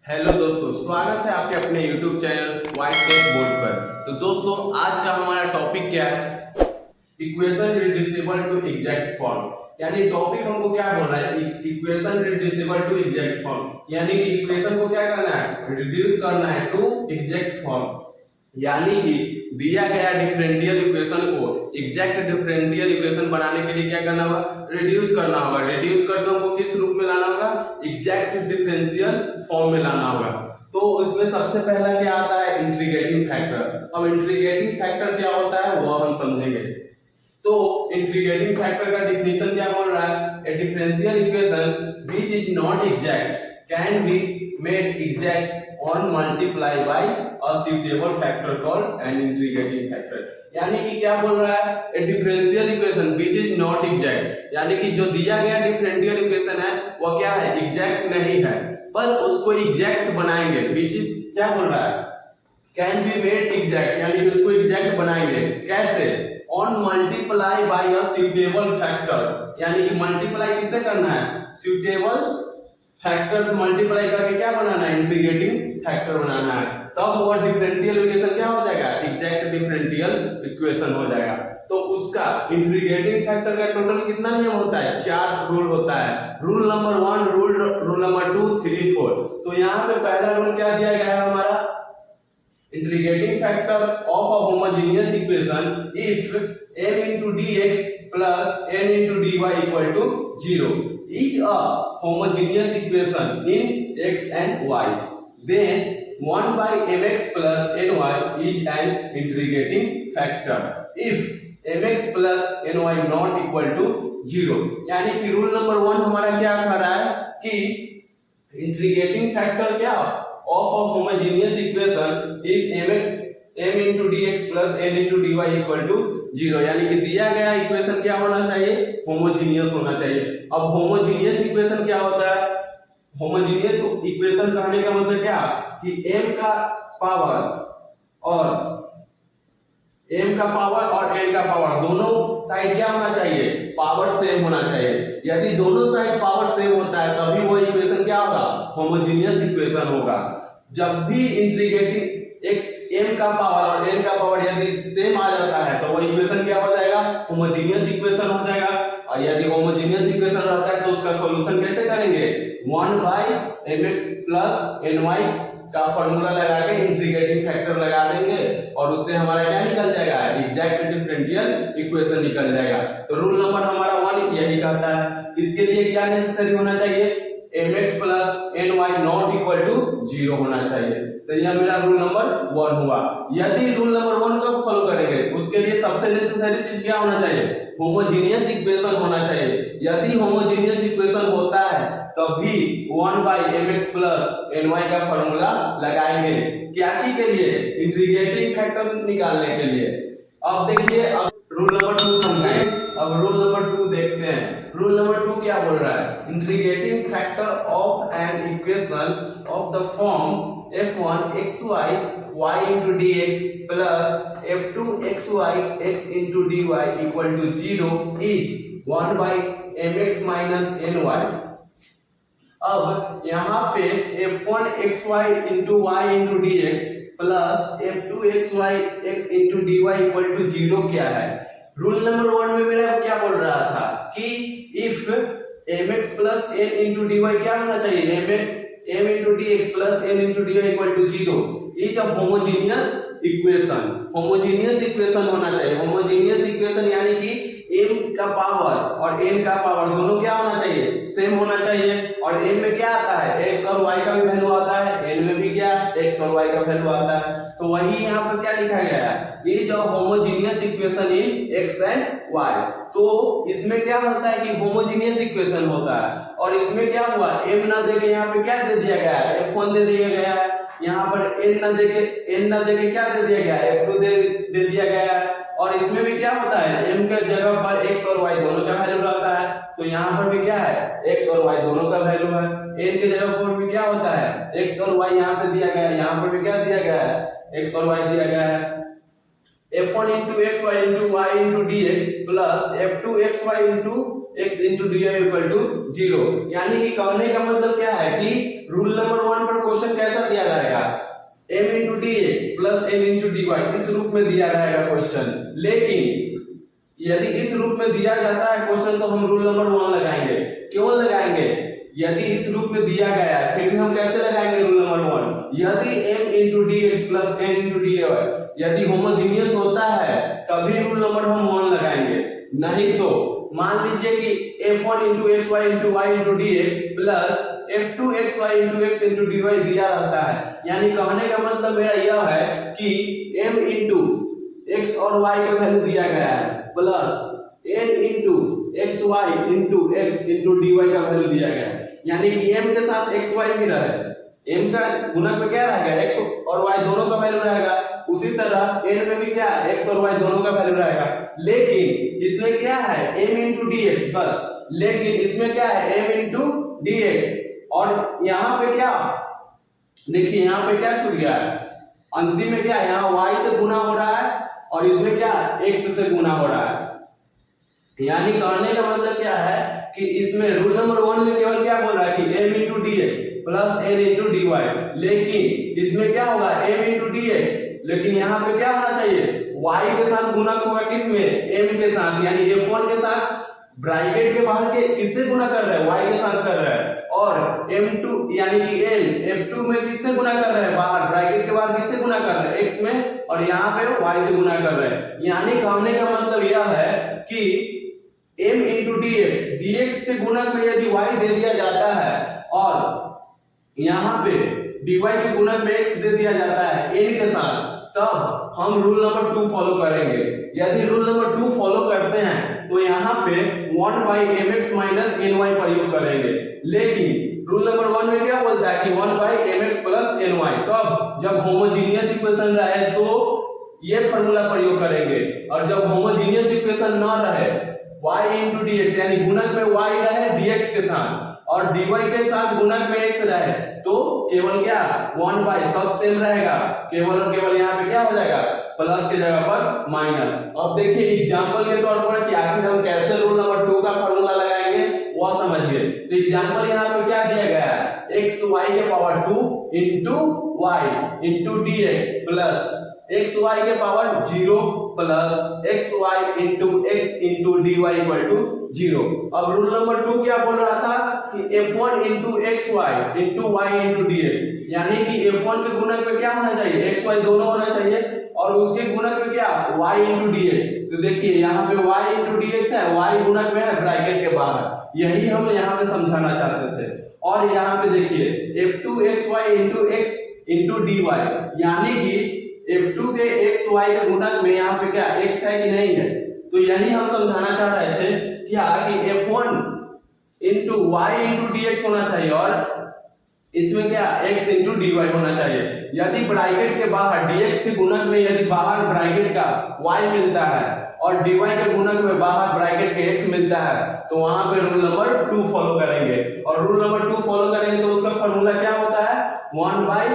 Hello दोस्तों, स्वागत है आपके अपने YouTube channel white tech board पर। तो दोस्तों, आज का हमारा टॉपिक क्या है? Equation reducible to exact form. यानी टॉपिक हमको क्या बोल रहा है? Equation reducible to exact form, यानी कि इक्वेशन को क्या करना है? रिड्यूस करना है टू एग्जैक्ट फॉर्म। यानी कि दिया गया डिफरेंशियल इक्वेशन को एग्जैक्ट डिफरेंशियल इक्वेशन बनाने के लिए क्या करना होगा? रिड्यूस करना होगा। रिड्यूस करके हमको किस रूप में लाना होगा? एग्जैक्ट डिफरेंशियल फॉर्म में लाना होगा। तो इसमें सबसे पहला क्या आता है? Integrating factor. अब इंटीग्रेटिंग फैक्टर क्या होता है वो हम समझेंगे। तो इंटीग्रेटिंग फैक्टर का डिफिनीशन क्या बोल रहा है? ए differential equation which is not exact can be made exact on multiply by a suitable factor called an integrating factor। यानी कि क्या बोल रहा है? a differential equation which is not exact, यानी कि जो दिया गया डिफरेंशियल इक्वेशन है वो क्या है? एग्जैक्ट नहीं है, पर उसको एग्जैक्ट बनाएंगे। which is क्या बोल रहा है? can be made exact, यानी कि उसको एग्जैक्ट बनाएंगे। कैसे? on multiply by a suitable factor, यानी कि मल्टीप्लाई किससे करना है? suitable फैक्टर से मल्टीप्लाई करके क्या बनाना है? इंटीग्रेटिंग फैक्टर बनाना है। तब वो डिफरेंशियल इक्वेशन क्या हो जाएगा? एग्जैक्ट डिफरेंशियल इक्वेशन हो जाएगा। तो उसका इंटीग्रेटिंग फैक्टर का टोटल कितना नियम होता है? 4 रूल होता है। Rule number 1, rule number 2, 3, 4। तो यहाँ पे पहला रूल क्या दिया गया है हमारा? Integrating factor of a homogeneous equation if m into dx plus n into dy equal to 0 is a homogeneous equation in x and y, then 1 by mx plus ny is an integrating factor if mx plus ny not equal to 0। यानी कि rule number 1 हमारा क्या कह रहा है कि integrating factor क्या of a homogeneous equation if m into dx plus n into dy equal to 0, यानी कि दिया गया इक्वेशन क्या होना चाहिए? होमोजीनियस होना चाहिए। अब होमोजीनियस इक्वेशन क्या होता है? होमोजीनियस इक्वेशन कहने का मतलब क्या कि m का पावर और n का पावर दोनों साइड क्या होना चाहिए? पावर सेम होना चाहिए। यदि दोनों साइड पावर सेम होता है तभी वो इक्वेशन क्या होगा? होमोजीनियस इक्वेशन होगा। जब भी इंटीग्रेटिंग x m का पावर और n का पावर यदि सेम आ जाता है तो वो इक्वेशन क्या हो जाएगा? होमोजीनियस इक्वेशन हो जाएगा। और यदि होमोजीनियस इक्वेशन रहता है तो उसका सॉल्यूशन कैसे करेंगे? 1 by mx plus ny का फॉर्मूला लगा के इंटीग्रेटिंग फैक्टर लगा देंगे और उससे हमारा क्या निकल जाएगा? एग्जैक्ट डिफरेंशियल इक्वेशन निकल जाएगा। तो रूल नंबर हमारा 1 यही कहता है। इसके लिए क्या नेसेसरी होना चाहिए? mx plus ny not equal to 0 होना चाहिए। तो यह मेरा रूल नंबर 1 हुआ। यदि रूल नंबर 1 कब फॉलो करेंगे? उसके लिए सबसे नेसेसरी चीज क्या होना चाहिए? होमोजीनियस इक्वेशन होना चाहिए। यदि होमोजीनियस इक्वेशन होता है तभी 1 by mx plus ny का फॉर्मूला लगाएंगे। क्या चीज के लिए? इंटीग्रेटिंग फैक्टर निकालने के लिए। अब देखिए, अब रूल नंबर 2 समझाएं। अब रूल नंबर 2 देखते हैं। रूल नंबर 2 क्या बोल रहा है? Integrating factor of an equation of the form f1 xy y into dx plus f2 xy x into dy equal to 0 is 1 by mx minus ny। अब यहाँ पे f1 xy into y into dx plus f2 xy x into dy equal to 0 क्या है? Rule number 1 में मेरा क्या बोल रहा था कि if mx plus n into dy क्या होना चाहिए? m into dx plus n into dy equal to 0 is a homogeneous equation। Homogeneous equation होना चाहिए। होमोजेनियस इक्वेशन यानी कि m का पावर और n का पावर दोनों क्या होना चाहिए? सेम होना चाहिए। और m में क्या आता है? x और y का भी वैल्यू आता है, n में भी क्या? x और y का वैल्यू आता है। तो वही यहाँ पर क्या लिखा गया है? Is a homogeneous equation in x and y। तो इसमें क्या होता है कि होमोजेनियस इक्वेशन होता है। और इसमें क्या हुआ? m ना देके यहाँ पे क्या दे दिया गया है? f1 दे दिया गया है। यहाँ पर n ना देके क्या दे दिया गया है? f2 दे दिया गया है। और इसमें भी क्या होता है? m के जगह पर x और y दोनों का वैल्यू रहता है। तो यहाँ पर भी क्या है? x और y दोनों का वैल्यू है। n के जगह पर भी क्या होता है? x और y यहाँ पे दिया गया है, यहाँ पर भी क्या दिया गया है? x और y दिया गया है। f1 into xy into y into dx plus f2 xy into x into D Y equal to 0। यानी कि कहने का मतलब क्या है कि रूल नंबर 1 पर क्वेश्चन कैसा दिया रहेगा, m into d x plus m into D y, इस रूप में दिया रहेगा क्वेश्चन। लेकिन यदि इस रूप में दिया जाता है क्वेश्चन तो हम रूल नंबर 1 लगाएंगे। क्यों लगाएंगे, यदि इस रूप में दिया गया है फिर भी हम कैसे लगाएंगे रूल नंबर 1, यदि m into d x plus n into D y यदि होमोजीनियस होता है तभी रूल नंबर हम 1 लगाएंगे। नहीं तो मान लीजिए कि f1 into x y into y into d x plus f2 x y into x into D y दिया रहता है, यानी कहने का मतलब मेरा यह है कि m इंटू एक्स और y का वैल्यू दिया गया है plus n into x y into x into D y का वैल्यू दिया गया है, यानी कि m के साथ एक्स वाई भी रहे, m का गुणक में क्या रहेगा x और y दोनों का वैल्यू रहेगा, उसी तरह n में भी क्या x और y दोनों का वैल्यू रहेगा। लेकिन इसमें क्या है m इंटू डी एक्स बस, लेकिन इसमें क्या है m इंटू डी एक्स, और यहाँ पे क्या देखिए यहाँ पे क्या छूट गया है, अंतिम में क्या यहाँ y से गुना हो रहा है और इसमें क्या x से गुना हो रहा है। यानी कहने का मतलब क्या है कि इसमें रूल नंबर 1 में केवल क्या बोल रहा है कि m into d x plus n into D y, लेकिन इसमें क्या होगा m इंटू डी एक्स, लेकिन यहाँ पे क्या होना चाहिए y के साथ गुणक होगा किसमें m के साथ, यानी f1 के साथ ब्रैकेट के बाहर के किससे गुना कर रहा है y के साथ कर रहा है, और m2 यानी कि l f2 में किससे गुना कर रहा है बाहर ब्रैकेट के बाहर किससे गुना कर रहा है x में, और यहाँ पे y से गुना कर रहा है। यानी कहने का मतलब यह है कि m इंटू डी एक्स के गुणक में यदि y दे दिया जाता है और यहाँ पे dy के गुणक में x दे दिया जाता है n के साथ, तब हम रूल नंबर 2 फॉलो करेंगे। यदि रूल नंबर 2 फॉलो करते हैं तो यहाँ पे 1 बाई mx माइनस ny प्रयोग करेंगे, लेकिन रूल नंबर 1 में क्या बोलता है कि 1 बाई mx प्लस ny, कब जब होमोजीनियस इक्वेशन रहे तो ये फॉर्मूला प्रयोग करेंगे, और जब होमोजीनियस इक्वेशन ना रहे y इंटू डी एक्स यानी गुणक में y रहे dx के साथ और dy के साथ गुणक में x रहे तो केवल क्या 1 बाई सब सेम रहेगा, केवल और केवल यहाँ पे क्या हो जाएगा प्लस के जगह पर माइनस। अब देखिए एग्जांपल के तौर पर कि आखिर हम कैसे रूल नंबर 2 का फॉर्मूला लगाएंगे वो समझिए। तो एग्जांपल यहाँ पे क्या दिया गया है x y के power 2 into y into dx plus x y के power 0 plus x y into x into dy equal to 0। अब रूल नंबर 2 क्या बोल रहा था कि f1 into x y into y into dx, यानी कि f1 के गुणक में क्या होना चाहिए x y दोनों होना चाहिए और उसके गुणक में क्या y इंटू dx। तो देखिए यहाँ पे y इंटू dx है, y गुणक में है ब्रैकेट के बाहर, यही हम यहाँ पे समझाना चाहते थे। और यहाँ पे देखिए f2 xy into x into dy, यानी कि f2 के xy के गुणक में यहाँ पे क्या x है कि नहीं है, तो यही हम समझाना चाह रहे थे क्या कि f1 into y into dx होना चाहिए और इसमें क्या x इंटू dy होना चाहिए। यदि ब्रैकेट के बाहर dx के गुणक में यदि बाहर ब्रैकेट का y मिलता है और dy के गुणक में बाहर ब्रैकेट के x मिलता है तो वहां पे रूल नंबर 2 फॉलो करेंगे, और रूल नंबर 2 फॉलो करेंगे तो उसका फॉर्मूला क्या होता है 1 बाई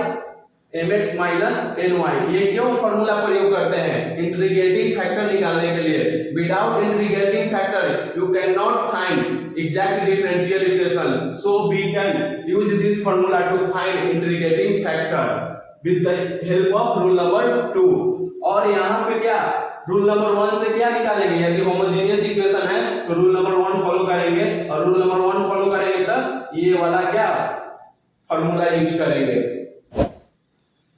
mx माइनस ny। ये क्यों फॉर्मूला प्रयोग करते हैं इंटीग्रेटिंग फैक्टर निकालने के लिए। Without integrating factor you can not find exact differential equation, so we can use this formula to find integrating factor with the help of rule number 2। और यहाँ पे क्या रूल नंबर 1 से क्या निकालेंगे, यदि होमोजेनियस इक्वेशन है तो रूल नंबर 1 फॉलो करेंगे, और रूल नंबर 1 फॉलो करेंगे तब ये वाला क्या फॉर्मूला यूज करेंगे।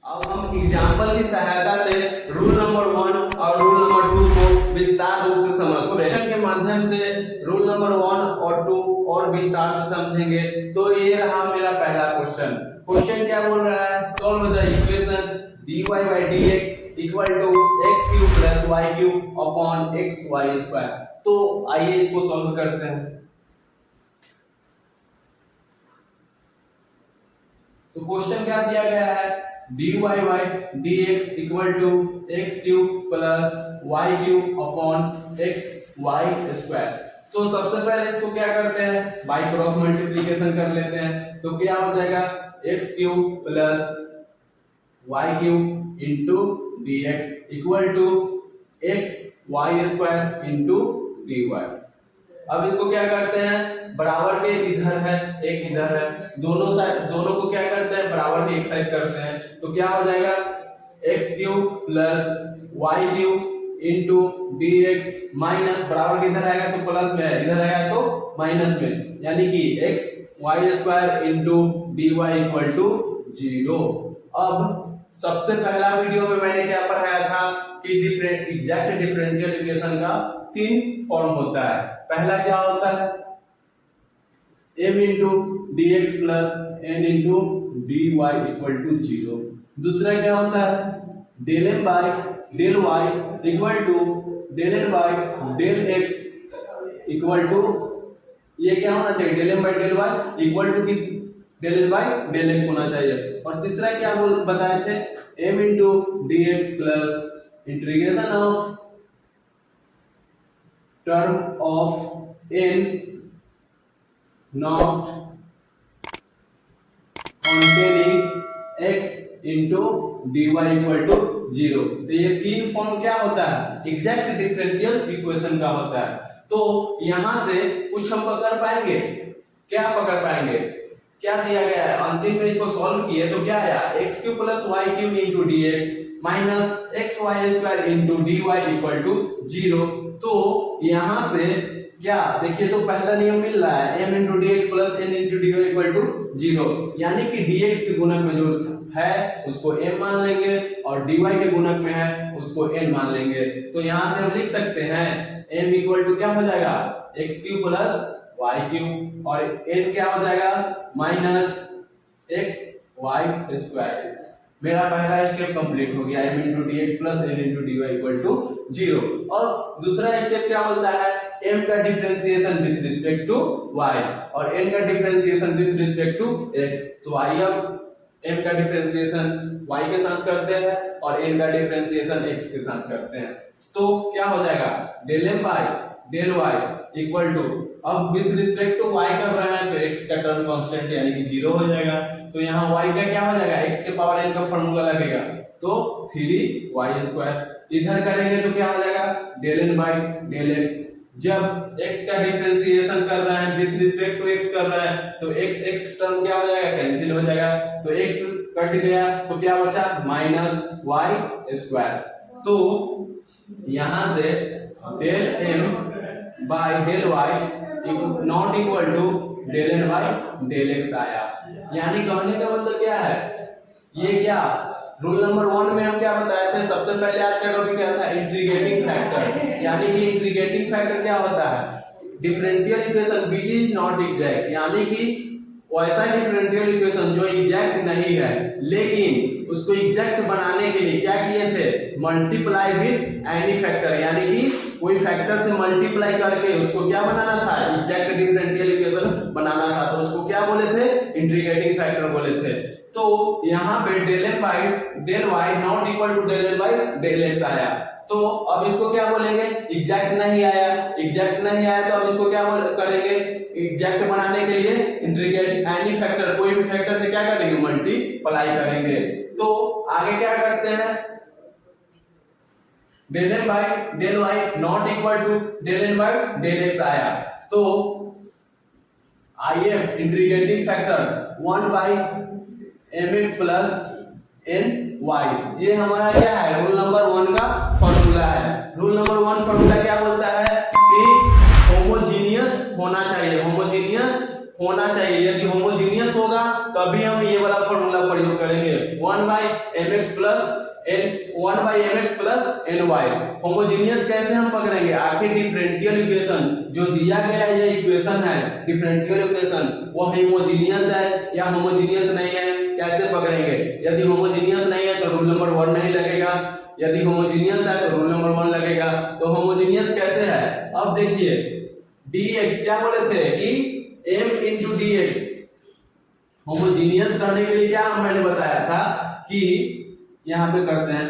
अब हम एग्जांपल की सहायता से रूल नंबर 1 और रूल नंबर 2 को विस्तार रूप से समझते हैं। क्वेश्चन के माध्यम से रूल नंबर 1 और 2 और विस्तार से समझेंगे। तो ये रहा मेरा पहला क्वेश्चन। क्वेश्चन क्या बोल रहा है, solve the equation dy by dx equal to x cube plus y cube upon xy square. तो आइए इसको सॉल्व करते हैं। तो क्वेश्चन क्या दिया गया है dy by dx equal to x cube plus y cube upon xy square. तो सबसे पहले इसको क्या करते हैं बाय क्रॉस मल्टीप्लिकेशन कर लेते हैं। तो क्या हो जाएगा x cube plus y cube into dx equal to x y square into dy। अब इसको क्या करते हैं, बराबर के इधर है एक इधर है, दोनों साइड दोनों को क्या करते हैं, बराबर के एक साइड करते हैं, तो क्या हो जाएगा x cube plus y cube into d x minus बराबर किधर आएगा तो प्लस में है, इधर आएगा तो माइनस में, यानी कि x Y square into D Y equal to 0। अब सबसे पहला वीडियो में मैंने क्या पढ़ाया था कि एग्जैक्ट डिफरेंशियल इक्वेशन का 3 फॉर्म होता है। पहला क्या होता है, m into d x plus n into D Y equal to 0। दूसरा क्या होता है, del m by del y equal to del n by del x equal to, ये क्या होना चाहिए, del m by del y equal to del n by del x होना चाहिए। और तीसरा क्या बताए थे, m into d x plus integration of term of n not containing x into D Y equal to 0। तो ये 3 फॉर्म क्या होता है, एग्जैक्ट डिफरेंशियल इक्वेशन का होता है। तो यहां से कुछ हम पकड़ पाएंगे, क्या पकड़ पाएंगे, क्या दिया गया है, अंतिम में इसको सॉल्व किए तो क्या आया, x cube plus y cube into d x minus x Y square into D Y equal to 0। तो यहां से क्या देखिए, तो पहला नियम मिल रहा है m into d x plus n into D Y equal to 0, यानी कि dx के गुणक में जो है उसको m मान लेंगे और dy के गुणक में है उसको n मान लेंगे। तो यहां से हम लिख सकते हैं m इक्वल टू क्या हो जाएगा, x cube plus y cube और n क्या हो जाएगा माइनस एक्स वाई स्क्वायर। मेरा पहला स्टेप कंप्लीट हो गया, m into d x plus n into D Y equal to 0। और दूसरा स्टेप क्या बोलता है, m का differentiation with respect to y और n का differentiation with respect to x। तो आइए अब m का डिफरेंशिएशन y के साथ करते हैं और n का डिफरेंशिएशन x के साथ करते हैं। तो क्या हो जाएगा, del m by del y equal to, अब विद रिस्पेक्ट टू y कर रहे हैं तो x का टर्म कांस्टेंट यानी कि 0 हो जाएगा। तो यहाँ y का क्या हो जाएगा, x के पावर n का फार्मूला लगेगा तो 3y स्क्वायर, इधर करेंगे तो क्या हो जाएगा del n by del x। जब x का डिफरेंशिएशन कर रहे हैं विद रिस्पेक्ट टू x कर रहे हैं तो x x टर्म क्या हो जाएगा, कैंसिल हो जाएगा, तो x कट गया तो क्या बचा माइनस y स्क्वायर। तो यहां से del m by del y not equal to del n by del x आया। यानी कहने का मतलब क्या है, ये क्या रूल नंबर 1 में हम क्या बताए थे, सबसे पहले आज का टॉपिक क्या था, इंटीग्रेटिंग फैक्टर। यानी कि इंटीग्रेटिंग फैक्टर क्या होता है, differential equation which is not exact, यानी कि वैसा डिफरेंशियल इक्वेशन जो एग्जैक्ट नहीं है लेकिन उसको एग्जैक्ट बनाने के लिए क्या किए थे, मल्टीप्लाई विद एनी फैक्टर, यानी कि कोई फैक्टर से मल्टीप्लाई करके उसको क्या बनाना था, एग्जैक्ट डिफरेंशियल इक्वेशन बनाना था, तो उसको क्या बोले थे, इंटीग्रेटिंग फैक्टर बोले थे। तो यहाँ पे del m by del y not equal to del m by del x आया। तो अब इसको क्या बोलेंगे, एग्जैक्ट नहीं आया, एग्जैक्ट नहीं आया तो अब इसको क्या करेंगे, एग्जैक्ट बनाने के लिए इंटीग्रेट एनी फैक्टर, कोई भी फैक्टर से क्या करेंगे, मल्टीप्लाई करेंगे। तो आगे क्या करते हैं, del m by del y not equal to del n by del x आया। तो I F integrating factor 1 by m x plus n y, ये हमारा क्या है, रूल नंबर 1 का फॉर्मूला है। रूल नंबर 1 फॉर्मूला क्या बोलता है कि होमोजीनियस होना चाहिए, होमोजीनियस होना चाहिए, यदि होमोजीनियस होगा तभी हम ये वाला फॉर्मूला प्रयोग करेंगे, 1 by m x plus n 1 by m x plus n y. Homogeneous कैसे हम पकड़ेंगे, आखिर डिफरेंशियल इक्वेशन जो दिया गया ये इक्वेशन है, डिफरेंशियल इक्वेशन वो होमोजीनियस है या होमोजीनियस नहीं है, कैसे पकड़ेंगे। यदि होमोजीनियस नहीं है तो रूल नंबर 1 नहीं लगेगा, यदि होमोजीनियस है तो रूल नंबर 1 लगेगा। तो होमोजीनियस कैसे है, अब देखिए dx क्या बोले थे कि m into d x, homogeneous करने के लिए क्या मैंने बताया था कि यहाँ पे करते हैं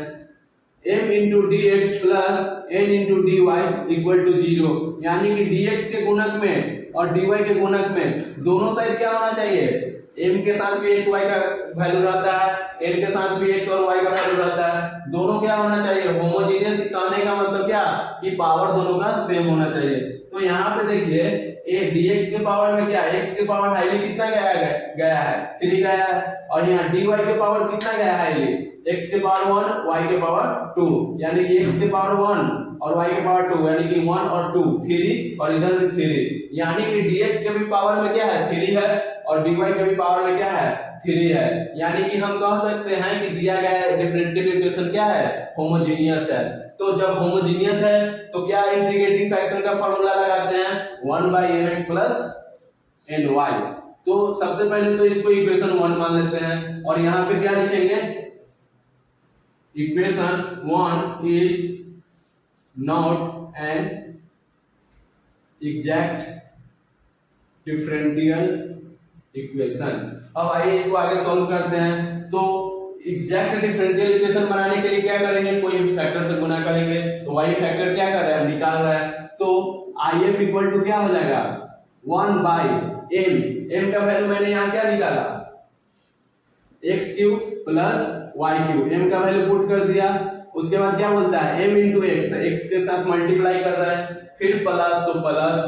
m into d x plus n into D Y equal to 0, यानी कि dx के गुणक में और dy के गुणक में दोनों साइड क्या होना चाहिए, m के साथ भी x y का वैल्यू रहता है, n के साथ भी x और y का वैल्यू रहता है, दोनों क्या होना चाहिए होमोजीनियस। कहने का मतलब क्या कि पावर दोनों का सेम होना चाहिए। तो यहाँ पे देखिए ए dx के पावर में क्या x के पावर हाईली कितना गया है 3 गया है, और यहाँ dy के पावर कितना गया है हाईली x के पावर 1 y के पावर 2, यानी कि x के पावर 1 और y के पावर 2, यानी कि 1 और 2 3, और इधर भी 3, यानी कि dx के भी पावर में क्या है 3 है और dy के भी पावर में क्या है 3 है, यानी कि हम कह सकते हैं कि दिया गया डिफरेंशियल इक्वेशन क्या है होमोजेनियस है। तो जब होमोजेनियस है तो क्या इंटीग्रेटिंग फैक्टर का फॉर्मूला लगाते हैं 1/mx प्लस एन वाई। तो सबसे पहले तो इसको इक्वेशन 1 मान लेते हैं, और यहाँ पे क्या लिखेंगे equation 1 is not an exact differential equation. अब आइए इसको आगे सॉल्व करते हैं। तो एग्जैक्ट डिफरेंशियल इक्वेशन बनाने के लिए क्या करेंगे, कोई भी फैक्टर से गुना करेंगे, तो y फैक्टर क्या कर रहा है निकाल रहा है, तो if इक्वल टू क्या हो जाएगा 1/m, m का वैल्यू मैंने यहाँ क्या निकाला x cube plus y cube, m का वैल्यू पुट कर दिया, उसके बाद क्या बोलता है m इंटू एक्स, x के साथ मल्टीप्लाई कर रहा है, फिर प्लस तो प्लस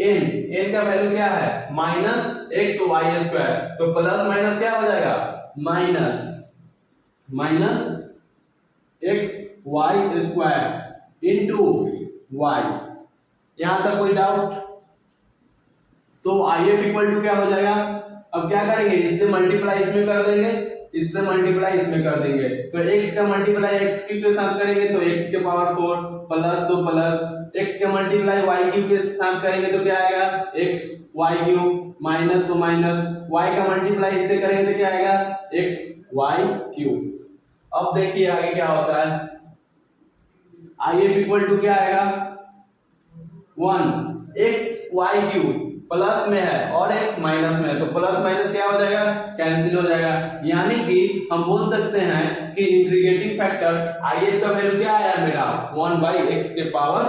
n का वैल्यू क्या है माइनस एक्स वाई स्क्वायर, तो प्लस माइनस क्या हो जाएगा minus x Y square into y. यहां तक कोई डाउट? तो IF इक्वल टू क्या हो जाएगा, अब क्या करेंगे इससे मल्टीप्लाई इसमें कर देंगे, इससे मल्टीप्लाई इसमें कर देंगे, तो x का मल्टीप्लाई x क्यूब के साथ करेंगे तो x के पावर 4 प्लस तो प्लस x का मल्टीप्लाई y क्यूब के साथ करेंगे तो क्या आएगा x y क्यूब, माइनस तो माइनस y का मल्टीप्लाई इससे करेंगे तो क्या आएगा x y क्यूब। अब देखिए आगे क्या होता है, IF इक्वल टू क्या आएगा 1 x y क्यूब प्लस में है और एक माइनस में है, तो प्लस माइनस क्या हो जाएगा कैंसिल हो जाएगा, यानी कि हम बोल सकते हैं कि इंटीग्रेटिंग फैक्टर IF का वैल्यू क्या आया मेरा 1/x के पावर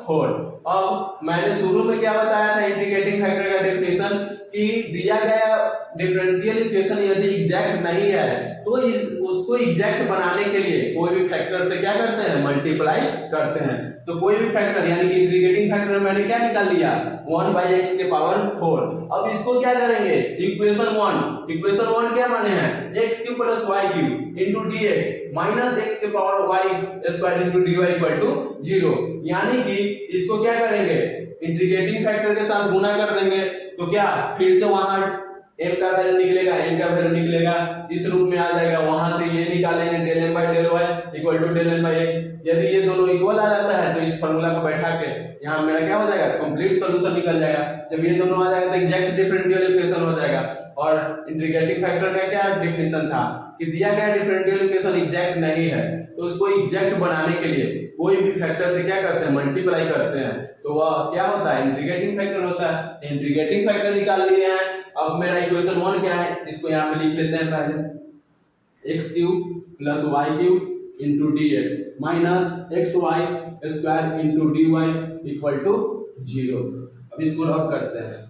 4। अब मैंने शुरू में क्या बताया था इंटीग्रेटिंग फैक्टर का डेफिनेशन कि दिया गया डिफरेंशियल इक्वेशन यदि एग्जैक्ट नहीं है तो उसको एग्जैक्ट बनाने के लिए कोई भी फैक्टर से क्या करते हैं मल्टीप्लाई करते हैं। तो कोई भी फैक्टर यानी कि इंटीग्रेटिंग फैक्टर मैंने क्या निकाल लिया 1/x के पावर 4। अब इसको क्या करेंगे इक्वेशन 1 क्या माने हैं x cube plus y cube into dx minus x के power y square into dy equal to 0, यानी कि इसको क्या करेंगे इंटीग्रेटिंग फैक्टर के साथ गुना कर देंगे, तो क्या फिर से वहां m का वैल्यू निकलेगा n का वैल्यू निकलेगा इस रूप में आ जाएगा, वहां से ये निकालेंगे del m by del y equal to del n by a। यदि ये दोनों इक्वल आ जाता है तो इस फार्मूला को बैठा के यहाँ मेरा क्या हो जाएगा कंप्लीट सॉल्यूशन निकल जाएगा। जब ये दोनों आ जाएगा तो एग्जैक्ट डिफरेंशियल इक्वेशन हो जाएगा। और इंटीग्रेटिंग फैक्टर का क्या डेफिनेशन था कि दिया गया डिफरेंशियल इक्वेशन एग्जैक्ट नहीं है तो उसको एग्जैक्ट बनाने के लिए कोई भी फैक्टर से क्या करते हैं मल्टीप्लाई करते हैं, तो वह क्या होता है इंटीग्रेटिंग फैक्टर होता है। इंटीग्रेटिंग फैक्टर निकाल लिए हैं। अब मेरा इक्वेशन 1 क्या है इसको यहाँ पे लिख लेते हैं पहले x cube plus y cube into dx minus x Y square into dy equal to 0। अब इसको रब करते हैं,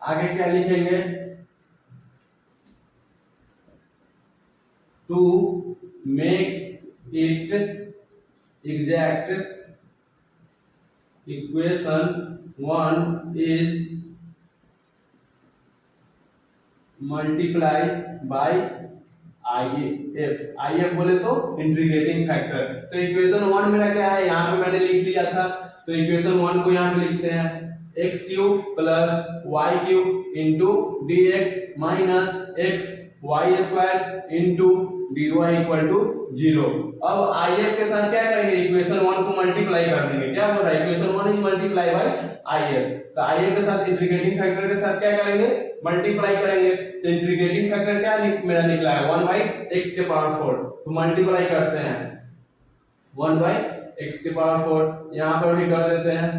आगे क्या लिखेंगे to make it exact equation 1 is multiply by IF बोले तो इंटीग्रेटिंग फैक्टर। तो इक्वेशन 1 मेरा क्या है यहाँ पे मैंने लिख लिया था, तो इक्वेशन 1 को यहाँ पे लिखते हैं x cube plus y cube into dx minus x Y square into dy equal to 0। अब if के साथ क्या करेंगे, इक्वेशन 1 को मल्टीप्लाई कर देंगे। क्या बोल रहा है, equation 1 is multiply by if। तो if के साथ इंटीग्रेटिंग फैक्टर के साथ क्या करेंगे, मल्टीप्लाई करेंगे। तो इंटीग्रेटिंग फैक्टर क्या मेरा निकला है 1 बाई एक्स के पावर 4। तो मल्टीप्लाई करते हैं 1 बाई एक्स के पावर 4, यहाँ पर भी कर देते हैं।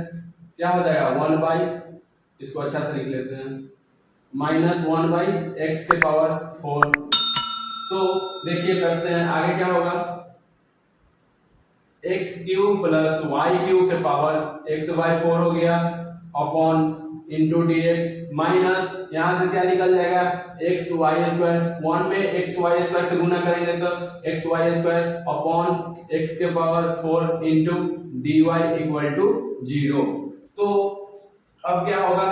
क्या हो जाएगा 1 बाई, इसको अच्छा से लिख लेते हैं, माइनस 1 बाई एक्स के पावर 4। तो देखिए करते हैं आगे क्या होगा, x cube plus y cube के पावर एक्स बाई 4 हो गया upon into d x, minus यहां से क्या निकल जाएगा एक्स वाई स्क्वायर, 1 में एक्स वाई स्क्वायर से गुना करेंगे तो X Y square upon x के power 4 into D Y equal to 0। तो अब क्या होगा,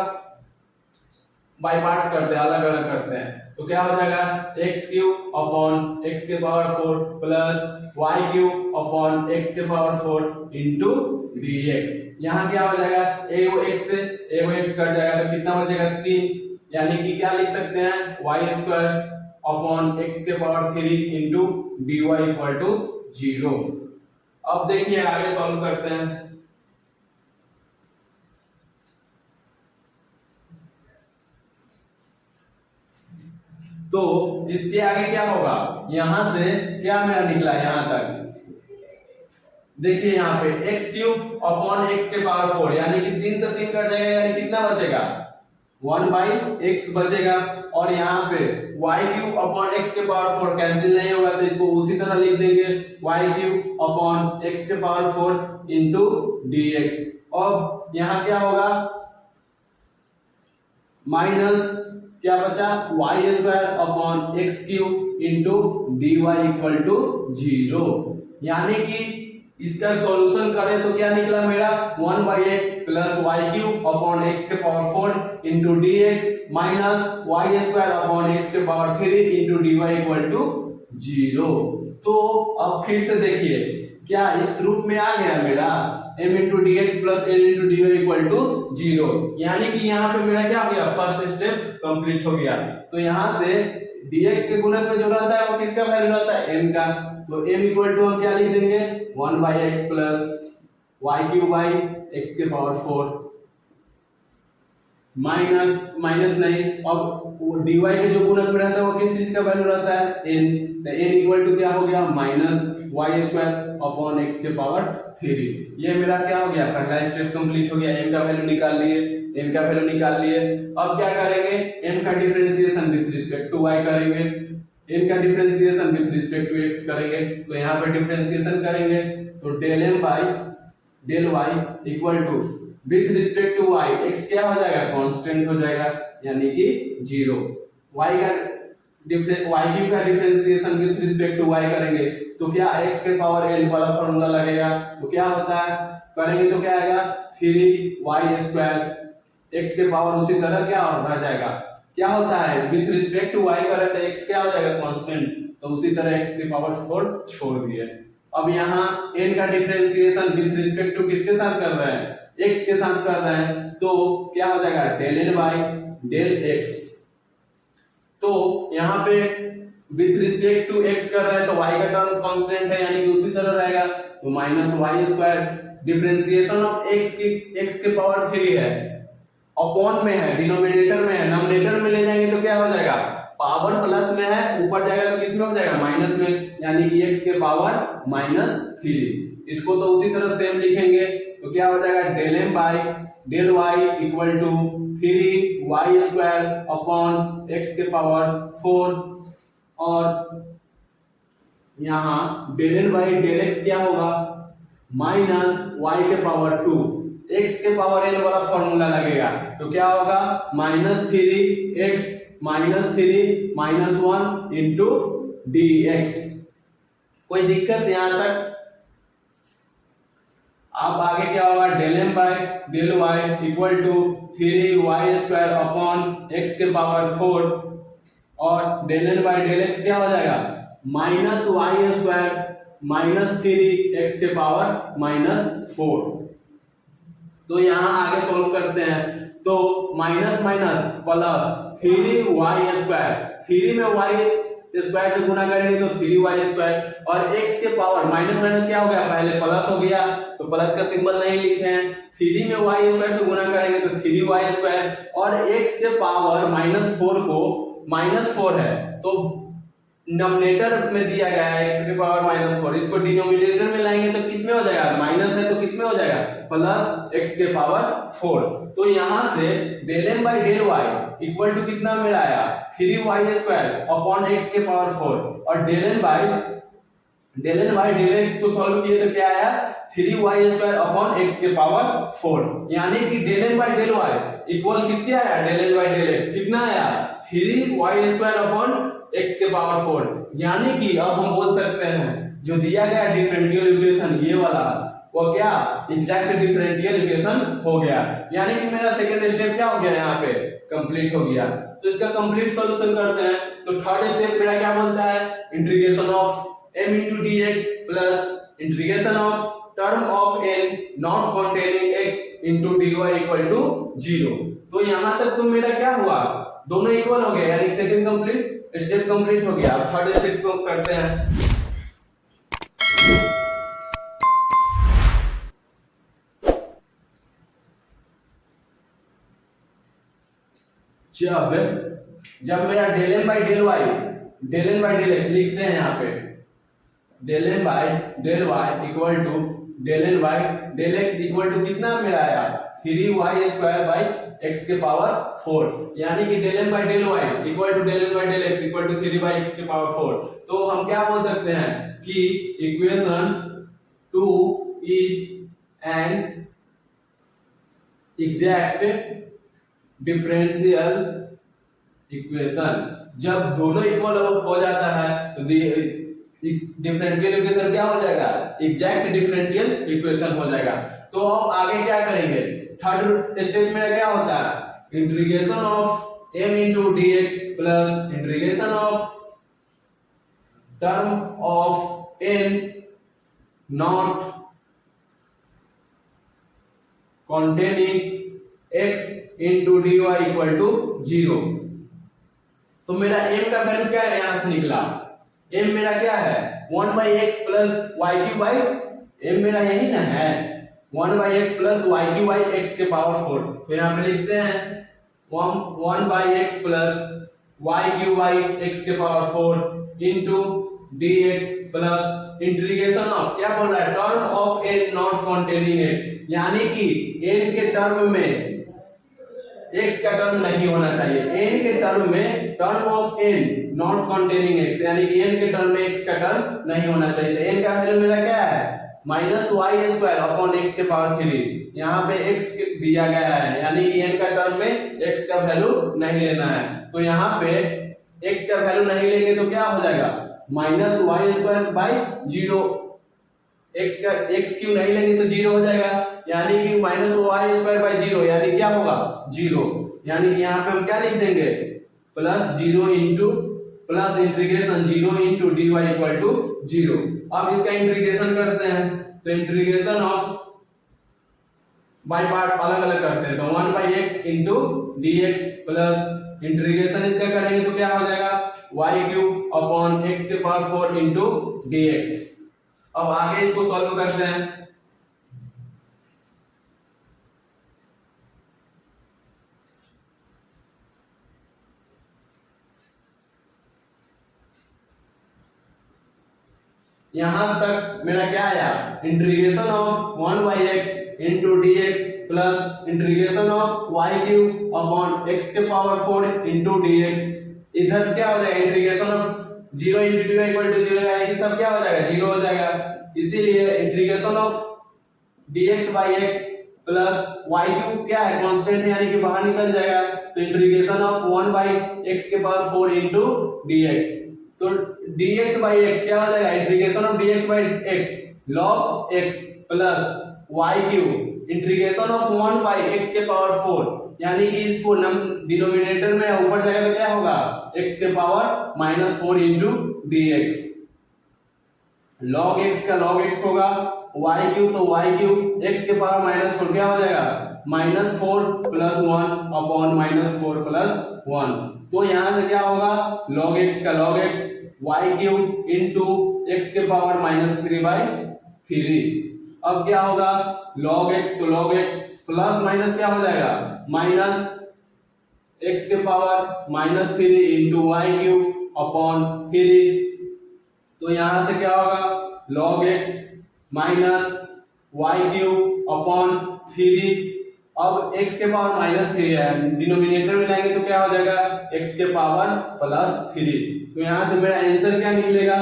बाई पार्ट्स करते हैं, अलग अलग करते हैं। तो क्या हो जाएगा एक्स क्यूब अपॉन एक्स के power 4 plus y cube upon x के पावर 4 इंटू डी एक्स। यहाँ क्या हो जाएगा, एगो एक्स से एगो एक्स कट जाएगा तो कितना बचेगा 3, यानी कि क्या लिख सकते हैं वाई स्क्वायर अपॉन एक्स के power 3 into D Y equal to 0। अब देखिए आगे सॉल्व करते हैं। तो इसके आगे क्या होगा, यहां से क्या मेरा निकला यहां तक, देखिए यहाँ पे एक्स क्यूब अपॉन एक्स के पावर 4, यानी कि 3 से 3 कट जाएगा, यानी कितना बचेगा 1 बाई एक्स बचेगा। और यहाँ पे वाई क्यूब अपॉन एक्स के पावर 4 कैंसिल नहीं होगा, तो इसको उसी तरह लिख देंगे वाई क्यूब अपॉन एक्स के पावर 4 इंटू डी एक्स। अब यहाँ क्या होगा, माइनस क्या बचा y square upon x cube into D Y equal to 0। यानी कि इसका सॉल्यूशन करें तो क्या निकला मेरा 1 by x plus y cube upon x के power 4 into d x minus y square upon x के power 3 into D Y equal to 0। तो अब फिर से देखिए क्या इस रूप में आ गया मेरा m into d x plus n into D Y equal to 0, यानी कि यहाँ पे मेरा क्या हो गया, फर्स्ट स्टेप कंप्लीट हो गया। तो यहाँ से dx के गुणक में जो रहता है वो किसका वैल्यू रहता है m का, तो m इक्वल टू हम क्या लिख देंगे 1 by x plus y cube by x के पावर 4 माइनस माइनस नहीं, अब dy के जो गुणक में रहता है वो किस चीज का वैल्यू रहता है n, तो n इक्वल टू क्या हो गया minus y square upon x के पावर 3। ये मेरा क्या हो गया, पहला स्टेप कंप्लीट हो गया, m का वैल्यू निकाल लिए, n का वैल्यू निकाल लिए। अब क्या करेंगे, m का differentiation with respect to y करेंगे, n का differentiation with respect to x करेंगे। तो यहाँ पे डिफरेंशिएशन करेंगे तो del m by del y equal to with respect to y, x क्या हो जाएगा कांस्टेंट हो जाएगा, यानी कि 0। y क्यूब का differentiation with respect to y करेंगे तो क्या x के पावर n वाला फॉर्मूला लगेगा, तो क्या होता है करेंगे तो क्या आएगा 3y स्क्वायर, x के पावर उसी तरह क्या रह जाएगा, क्या होता है विद रिस्पेक्ट टू y करें तो x क्या हो जाएगा कांस्टेंट, तो उसी तरह x के पावर 4 छोड़ दिए। अब यहाँ n का डिफरेंशिएशन विद रिस्पेक्ट टू किसके साथ कर रहे हैं, x के साथ कर रहे हैं, तो क्या हो जाएगा del n by del x। तो यहाँ पे विद रिस्पेक्ट टू x कर रहे हैं तो y का टर्म कांस्टेंट है, यानी कि उसी तरह रहेगा, तो minus y square differentiation of x के पावर 3 है, अपॉन में है, डिनोमिनेटर में है, नॉमिनेटर में ले जाएंगे तो क्या हो जाएगा पावर प्लस में है, ऊपर जाएगा तो किस में हो जाएगा माइनस में, यानी कि x के पावर -3। इसको तो उसी तरह सेम लिखेंगे तो क्या हो जाएगा del m by del y equal to 3y square upon x के पावर 4, और यहाँ del n by del x क्या होगा माइनस y के पावर 2, x के पावर n वाला फॉर्मूला लगेगा तो क्या होगा -3x -3 -1 इंटू dx। कोई दिक्कत यहाँ तक? अब आगे क्या होगा del m by del y equal to 3y square upon x के पावर 4, और del n by del x क्या हो जाएगा माइनस वाई स्क्वायर -3x के पावर -4। तो यहाँ आगे सॉल्व करते हैं तो minus minus plus 3y square 3 में y स्क्वायर से गुना करेंगे तो 3y² और x के पावर माइनस माइनस क्या हो गया, पहले प्लस हो गया तो प्लस का सिंबल नहीं लिखे हैं। 3 में y² से गुना करेंगे तो 3y² और x के पावर -4 को -4 है तो डिनोमिनेटर में दिया गया है x के पावर -4, इसको डिनोमिनेटर में लाएंगे तो किस में हो जाएगा, माइनस है तो किस में हो जाएगा, प्लस x के पावर 4। तो यहां से del m by del y equal to कितना मेरा आया 3y² अपॉन x के पावर 4 और del n by del x को सॉल्व किए तो क्या आया 3y² अपॉन x के पावर 4, यानी कि del n by del y equal किसके आया del n by del x कितना आया 3y² अपॉन x के पावर 4। यानी कि अब हम बोल सकते हैं जो दिया गया डिफरेंशियल इक्वेशन ये वाला वो क्या एग्जैक्ट डिफरेंशियल इक्वेशन हो गया, यानी कि मेरा सेकंड स्टेप क्या हो गया यहाँ पे कंप्लीट हो गया। तो इसका कंप्लीट सॉल्यूशन करते हैं। तो थर्ड स्टेप मेरा क्या बोलता है integration of m into dx plus integration of term of n not containing x into dy equal to 0। तो यहां तक तो मेरा क्या हुआ दोनों इक्वल हो गए, यानी सेकंड कंप्लीट स्टेप कंप्लीट हो गया। अब थर्ड स्टेप को करते हैं। जब मेरा del m by del y del n by del x लिखते हैं यहाँ पे del m by del y equal to del n by del x equal to कितना मेरा आया 3y² by x के पावर 4, यानी कि del m by del y equal to del n by del x equal to 3 by x के power 4। तो हम क्या बोल सकते हैं कि equation 2 is an exact differential equation. जब दोनों इक्वल हो जाता है तो डिफरेंशियल इक्वेशन क्या हो जाएगा एग्जैक्ट डिफरेंशियल इक्वेशन हो जाएगा। तो अब आगे क्या करेंगे, थर्ड स्टेप में क्या होता है integration of m into dx plus integration of term of n not containing x into dy equal to 0। तो मेरा m का वैल्यू क्या है यहां से निकला, m मेरा क्या है 1/x plus y³ by m मेरा यही ना है 1/x plus y³ by x के पावर 4। तो यहाँ पे लिखते हैं 1/x plus y³ by x के power 4 into dx plus integration of क्या बोल रहा है term of n not containing x, यानी कि n के टर्म में x का टर्म नहीं होना चाहिए, n के टर्म में term of n not containing x, यानी कि n के टर्म में x का टर्म नहीं होना चाहिए। तो n का वैल्यू मेरा क्या है -y² अपॉन x के पावर 3, यहाँ पे x दिया गया है, यानी कि n का टर्म में x का वैल्यू नहीं लेना है। तो यहाँ पे x का वैल्यू नहीं लेंगे तो क्या हो जाएगा -y² बाई 0, x क्यों नहीं लेंगे तो 0 हो जाएगा, यानी कि -y² बाई 0 यानी क्या होगा 0, यानी कि यहाँ पे हम क्या लिख देंगे plus 0 into plus integration 0 into dy equal to 0। अब इसका इंटीग्रेशन करते हैं तो इंटीग्रेशन ऑफ बाय पार्ट अलग अलग करते हैं तो 1/x into dx plus integration इसका करेंगे तो क्या हो जाएगा y³ अपॉन x के पावर 4 इंटू dx। अब आगे इसको सॉल्व करते हैं। यहां तक मेरा क्या आया integration of 1/x into dx plus integration of y³ upon x के पावर 4 इंटू dx। इधर क्या हो जाएगा integration of 0 into dy equal to 0, यानी कि सब क्या हो जाएगा 0 हो जाएगा, इसीलिए integration of dx by x plus y³ क्या है कांस्टेंट है, यानी कि बाहर निकल जाएगा। तो इंटीग्रेशन ऑफ 1/x के पावर 4 इंटू dx, तो dx बाई x क्या हो जाएगा integration of dx by x log x plus y³ integration of 1/x के पावर 4, यानी कि इसको डिनोमिनेटर में ऊपर जाएगा तो क्या होगा x के power -4 into dx, log x का log x होगा y³ तो y³ x के पावर -4 क्या हो जाएगा -4 + 1 अपॉन -4 + 1। तो यहाँ से क्या होगा, log x का log x y³ into x के पावर -3/3। अब क्या होगा, log x तो log x प्लस माइनस क्या हो जाएगा, माइनस x के पावर -3 इंटू y³ अपॉन 3। तो यहां से क्या होगा, log x minus y³ upon 3। अब x के पावर -3 है, डिनोमिनेटर में लाएंगे तो क्या हो जाएगा, x के पावर +3। तो यहां से मेरा आंसर क्या निकलेगा,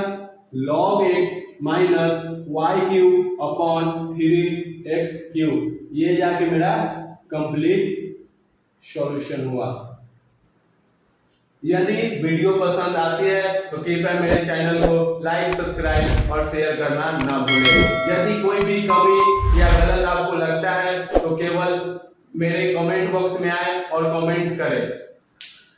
log x minus y³ upon 3x³। ये जाके मेरा कंप्लीट सॉल्यूशन हुआ। यदि वीडियो पसंद आती है तो कृपया मेरे चैनल को लाइक, सब्सक्राइब और शेयर करना ना भूलें। यदि कोई भी कमी या गलत आपको लगता है तो केवल मेरे कमेंट बॉक्स में आए और कमेंट करें।